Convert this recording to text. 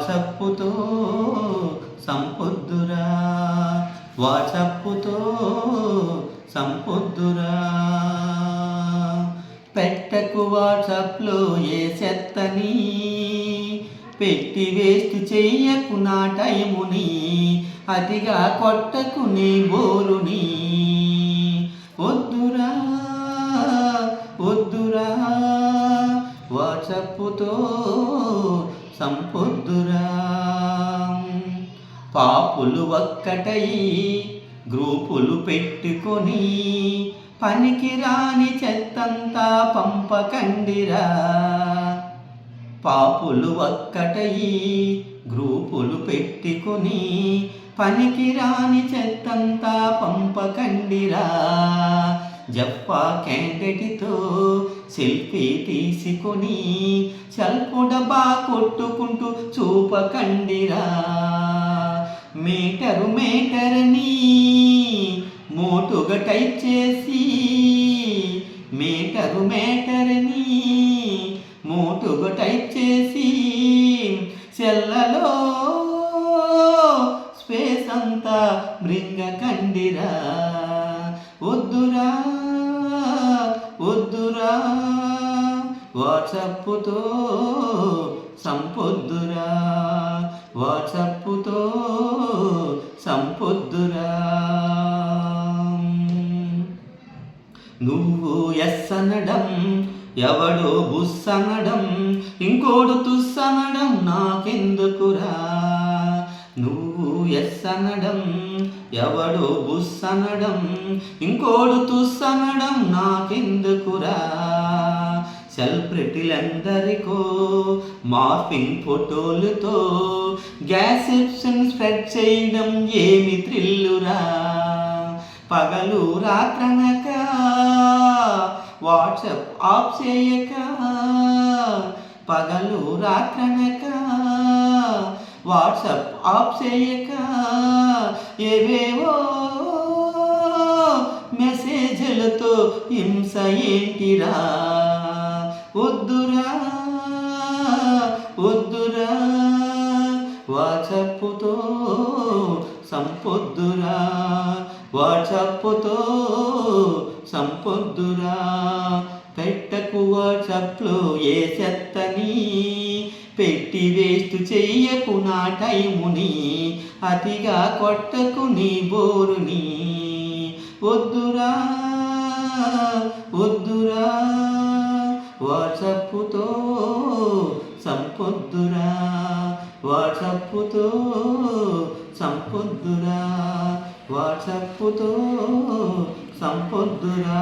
వాట్సప్పుతో సంపొద్దురా, వాట్సప్పుతో సంపొద్దురా. పెట్టకు వాట్సాప్లో ఏ చెత్తని, పెట్టి వేస్ట్ చెయ్యకు నా టైముని, అతిగా కొట్టకు నీ బోరుని. వద్దురా వద్దురా, వాట్సప్పుతో సంపొద్దురా. పాపులు ఒక్కటై గ్రూపులు పెట్టుకొని, పనికి రాని చెత్తంతా పంపకండిరా. పాపులు ఒక్కటై గ్రూపులు పెట్టుకొని, పనికి రాని చెత్తంతా పంపకండిరా. జప్పా క్యాండిడేట్తో సెల్ఫీ తీసుకొని, సెల్ఫ్ డబ్బా కొట్టుకుంటూ చూపకండిరా. మేటరని మోటుగా టైప్ చేసి, మేటరని మోటుగా టైప్ చేసి, సెల్లలో స్పేస్ అంతా మృంగకండిరా. వద్దురా వద్దురా, వాట్సప్పుతో సంపొద్దురా, వాట్సప్పుతో సంపొద్దురా. నువ్వు ఎస్ అనడం, ఎవడో బుస్ అనడం, ఇంకోడు తుస్ అనడం నాకెందుకురా. నువ్వు ఎస్ అనడం, ఎవడో బుస్ అనడం, ఇంకోడు తుస్ అనడం నాకెందుకురా. సెలబ్రిటీలందరికో మార్ఫింగ్ ఫోటోలతో గ్యాసిప్షన్ స్ప్రెడ్ చేయడం ఏమి థ్రిల్లురా. పగలు రాత్రనక వాట్సాప్ ఆఫ్ చేయక, పగలు రాత్రనక వాట్సాప్ ఆఫ్ చేయక, ఏవేవో మెసేజ్లతో హింస ఏంటిరా. వద్దురా వద్దురా, వాట్సప్పుతో సంపొద్దురా, వాట్సప్పుతో సంపొద్దురా. పెట్టకు వాట్సాప్లో ఏ చెత్తని, పెట్టి వేస్ట్ చెయ్యకు నా టైముని, అతిగా కొట్టకు నీ బోరుని. వద్దురా వద్దురా, వాట్సప్పుతో సంపొద్దురా, వాట్సప్పుతో సంపొద్దురా, వాట్సప్పుతో సంపొద్దురా.